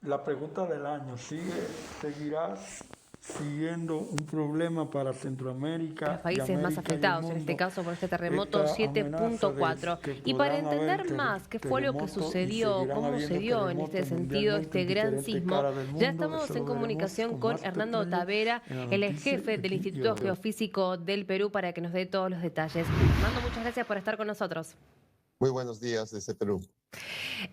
La pregunta del año, ¿seguirá siguiendo un problema para Los Centroamérica y países más América y el afectados, en este mundo caso por este terremoto esta amenaza de 7.4. que Y para podrán haber entender más qué fue lo que terremotos y sucedió, seguirán cómo se habiendo dio en este terremotos sentido mundialmente este en gran diferentes sismo? caras del Ya mundo? estamos Eso en lo veremos comunicación con con más Hernando detalle Tavera, en la el ex noticia jefe de del aquí y Instituto ahora. Geofísico del Perú, para que nos dé todos los detalles. Hernando, muchas gracias por estar con nosotros. Muy buenos días desde Perú.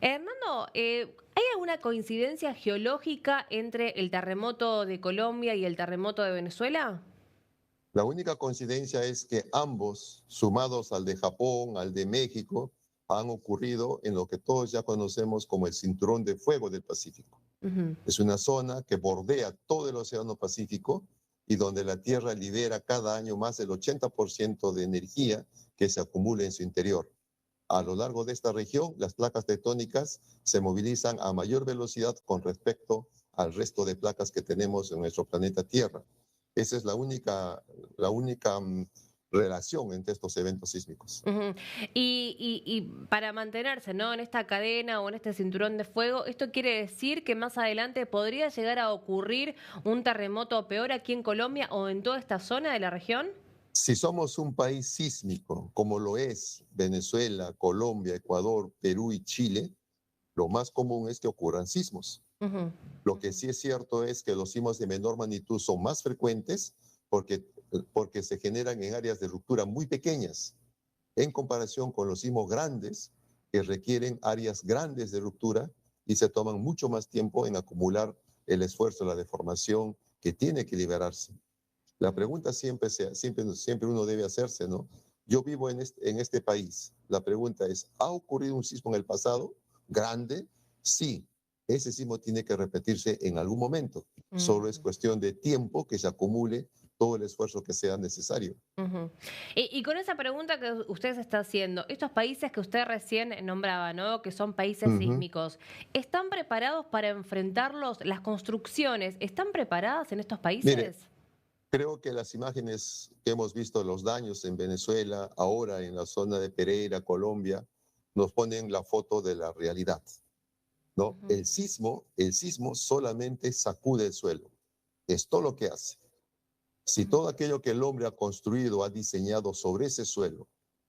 Hernando, ¿hay alguna coincidencia geológica entre el terremoto de Colombia y el terremoto de Venezuela? La única coincidencia es que ambos, sumados al de Japón, al de México, han ocurrido en lo que todos ya conocemos como el Cinturón de Fuego del Pacífico. Ujú. Es una zona que bordea todo el Océano Pacífico y donde la Tierra libera cada año más del 80% de energía que se acumula en su interior. A lo largo de esta región, las placas tectónicas se movilizan a mayor velocidad con respecto al resto de placas que tenemos en nuestro planeta Tierra. Esa es la única relación entre estos eventos sísmicos. Ujú. Y para mantenerse, ¿no?, en esta cadena o en este cinturón de fuego, ¿esto quiere decir que más adelante podría llegar a ocurrir un terremoto peor aquí en Colombia o en toda esta zona de la región? Si somos un país sísmico, como lo es Venezuela, Colombia, Ecuador, Perú y Chile, lo más común es que ocurran sismos. Ujú, Lo que ujú. sí es cierto es que los sismos de menor magnitud son más frecuentes porque se generan en áreas de ruptura muy pequeñas, en comparación con los sismos grandes que requieren áreas grandes de ruptura y se toman mucho más tiempo en acumular el esfuerzo, la deformación que tiene que liberarse. La Ujú. pregunta siempre uno debe hacerse, ¿no? Yo vivo en este país. La pregunta es, ¿ha ocurrido un sismo en el pasado grande? Sí, ese sismo tiene que repetirse en algún momento. Solo es Ujú, cuestión de tiempo que se acumule todo el esfuerzo que sea necesario. ujú. Y con esa pregunta que usted se está haciendo, estos países que usted recién nombraba, ¿no?, que son países Ujú. sísmicos, ¿están preparados para enfrentarlos? ¿Las construcciones están preparadas en estos Mire, países? creo que las imágenes que hemos visto, los daños en Venezuela, ahora en la zona de Pereira, Colombia, nos ponen la foto de la realidad. ¿No? Ujú, El sismo solamente sacude el suelo. Es todo lo que hace. Si ujú. todo aquello que el hombre ha construido, ha diseñado sobre ese suelo,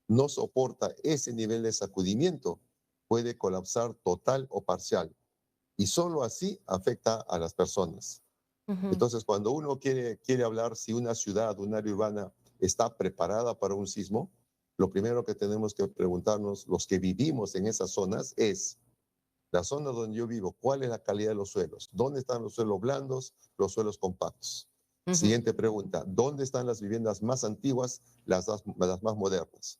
no soporta ese nivel de sacudimiento, puede colapsar total o parcial. Y solo así afecta a las personas. Ujú. Entonces, cuando uno quiere hablar si una ciudad, un área urbana está preparada para un sismo, lo primero que tenemos que preguntarnos los que vivimos en esas zonas es, la zona donde yo vivo, ¿cuál es la calidad de los suelos? ¿Dónde están los suelos blandos, los suelos compactos? Ujú. Siguiente pregunta, ¿dónde están las viviendas más antiguas, las más modernas?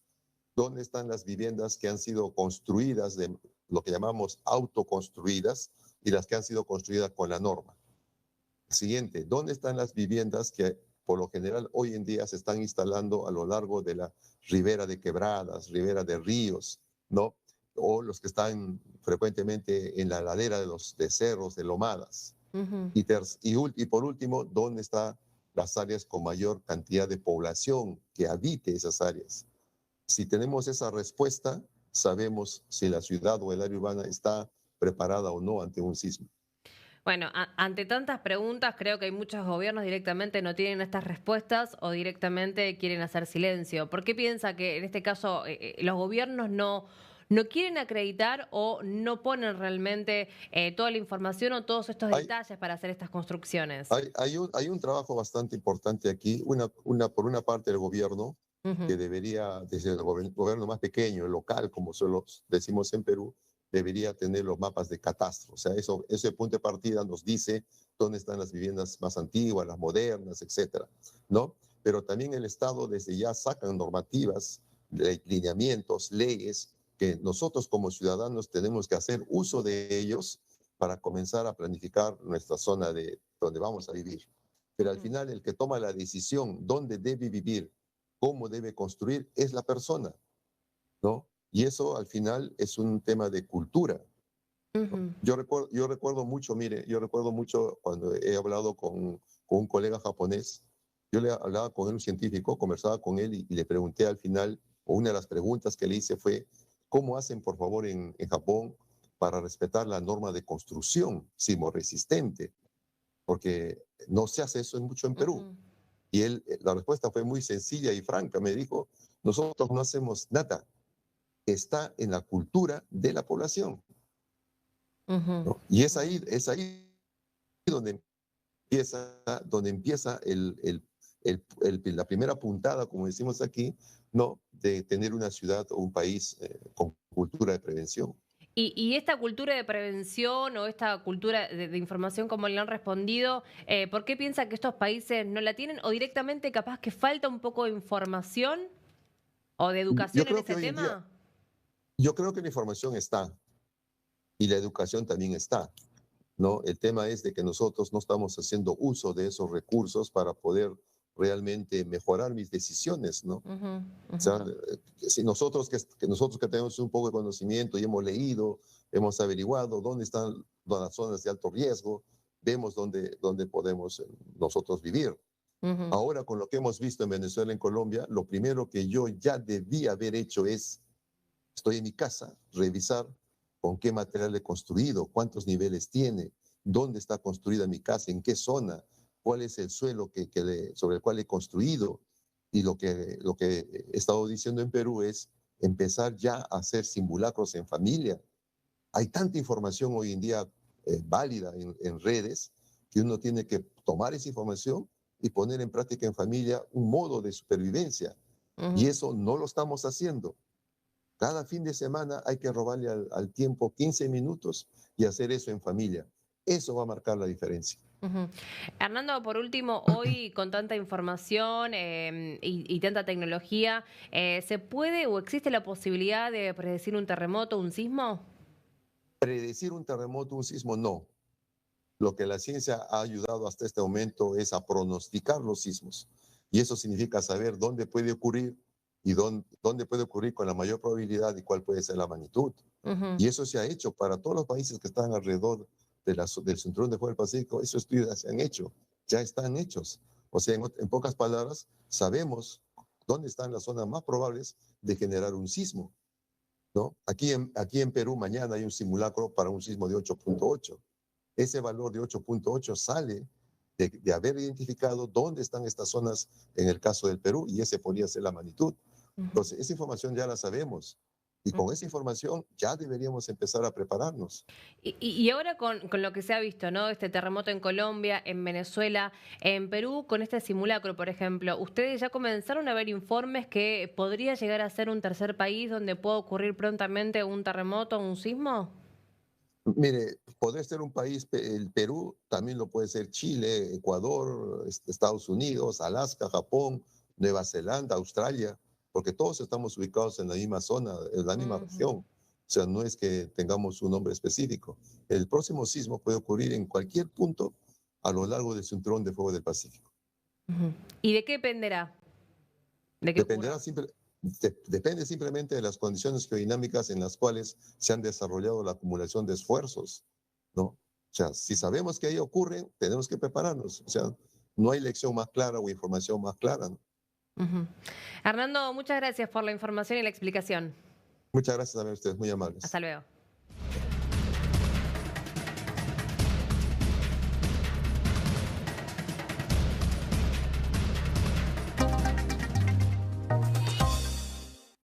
¿Dónde están las viviendas que han sido construidas, de lo que llamamos autoconstruidas, y las que han sido construidas con la norma? Siguiente, ¿dónde están las viviendas que por lo general hoy en día se están instalando a lo largo de la ribera de quebradas, ribera de ríos, ¿no? O los que están frecuentemente en la ladera de cerros, de lomadas. Ujú. Y por último, ¿dónde están las áreas con mayor cantidad de población que habite esas áreas? Si tenemos esa respuesta, sabemos si la ciudad o el área urbana está preparada o no ante un sismo. Bueno, ante tantas preguntas, creo que hay muchos gobiernos directamente no tienen estas respuestas o directamente quieren hacer silencio. ¿Por qué piensa que en este caso los gobiernos no quieren acreditar o no ponen realmente toda la información o todos estos Hay, detalles para hacer estas construcciones? hay un trabajo bastante importante aquí, por una parte el gobierno, que Ujú, debería, desde el gobierno más pequeño, el local, como solo decimos en Perú, debería tener los mapas de catastro. O sea, ese punto de partida nos dice dónde están las viviendas más antiguas, las modernas, etcétera, ¿no? Pero también el Estado desde ya sacan normativas, lineamientos, leyes, que nosotros como ciudadanos tenemos que hacer uso de ellos para comenzar a planificar nuestra zona de donde vamos a vivir. Pero al ujú, final el que toma la decisión dónde debe vivir, cómo debe construir, es la persona, ¿no? Y eso al final es un tema de cultura. ujú. Yo recuerdo mucho, mire, yo recuerdo mucho cuando he hablado con un colega japonés, yo le hablaba con él, un científico, conversaba con él y le pregunté al final, o una de las preguntas que le hice fue, ¿cómo hacen, por favor, en Japón para respetar la norma de construcción sismorresistente, porque no se hace eso mucho en Perú. Ujú, Y la respuesta fue muy sencilla y franca. Me dijo, nosotros no hacemos nada. Está en la cultura de la población, ujú, ¿no? Y es ahí donde empieza la primera puntada, como decimos aquí, ¿no? De tener una ciudad o un país con cultura de prevención. Y esta cultura de prevención o esta cultura de información, como le han respondido, ¿por qué piensa que estos países no la tienen? ¿O directamente capaz que falta un poco de información o de Yo educación en creo que ese hoy en día, tema? yo creo que la información está y la educación también está, ¿no? El tema es de que nosotros no estamos haciendo uso de esos recursos para poder realmente mejorar mis decisiones, ¿no? Ujú, O ujú, sea, si nosotros que tenemos un poco de conocimiento y hemos leído, hemos averiguado dónde están las zonas de alto riesgo, vemos dónde podemos nosotros vivir. ujú, Ahora, con lo que hemos visto en Venezuela, en Colombia, lo primero que yo ya debía haber hecho es, estoy en mi casa, revisar con qué material he construido, cuántos niveles tiene, dónde está construida mi casa, en qué zona, cuál es el suelo sobre el cual he construido. Y lo que he estado diciendo en Perú es empezar ya a hacer simulacros en familia. Hay tanta información hoy en día válida en redes que uno tiene que tomar esa información y poner en práctica en familia un modo de supervivencia. Y ujú, eso no lo estamos haciendo. Cada fin de semana hay que robarle al tiempo 15 minutos y hacer eso en familia. Eso va a marcar la diferencia. ujú. Hernando, por último, hoy con tanta información y tanta tecnología, ¿se puede o existe la posibilidad de predecir un terremoto, un sismo? Predecir un terremoto, un sismo, no. Lo que la ciencia ha ayudado hasta este momento es a pronosticar los sismos. Y eso significa saber dónde puede ocurrir y dónde puede ocurrir con la mayor probabilidad y cuál puede ser la magnitud. Ujú, Y eso se ha hecho para todos los países que están alrededor del cinturón de fuego del Pacífico. Esos estudios se han hecho, ya están hechos. O sea, en pocas palabras, sabemos dónde están las zonas más probables de generar un sismo, ¿no? Aquí en Perú mañana hay un simulacro para un sismo de 8.8. Ese valor de 8.8 sale de haber identificado dónde están estas zonas en el caso del Perú y ese podría ser la magnitud. ujú, Entonces, esa información ya la sabemos y con ujú. esa información ya deberíamos empezar a prepararnos. Y ahora con lo que se ha visto, ¿no? Este terremoto en Colombia, en Venezuela, en Perú, con este simulacro, por ejemplo, ¿ustedes ya comenzaron a ver informes que podría llegar a ser un tercer país donde pueda ocurrir prontamente un terremoto o un sismo? Mire, podría ser un país, el Perú, también lo puede ser Chile, Ecuador, Estados Unidos, Alaska, Japón, Nueva Zelanda, Australia, porque todos estamos ubicados en la misma zona, en la misma Ujú, región. O sea, no es que tengamos un nombre específico. El próximo sismo puede ocurrir en cualquier punto a lo largo del cinturón de fuego del Pacífico. ujú. ¿Y de qué dependerá de que Dependerá ocurra? simple- Depende simplemente de las condiciones geodinámicas en las cuales se han desarrollado la acumulación de esfuerzos, ¿no? O sea, si sabemos que ahí ocurren, tenemos que prepararnos. O sea, no hay lección más clara o información más clara, ¿no? Ujú. Hernando, muchas gracias por la información y la explicación. Muchas gracias a ustedes, muy amables. Hasta luego.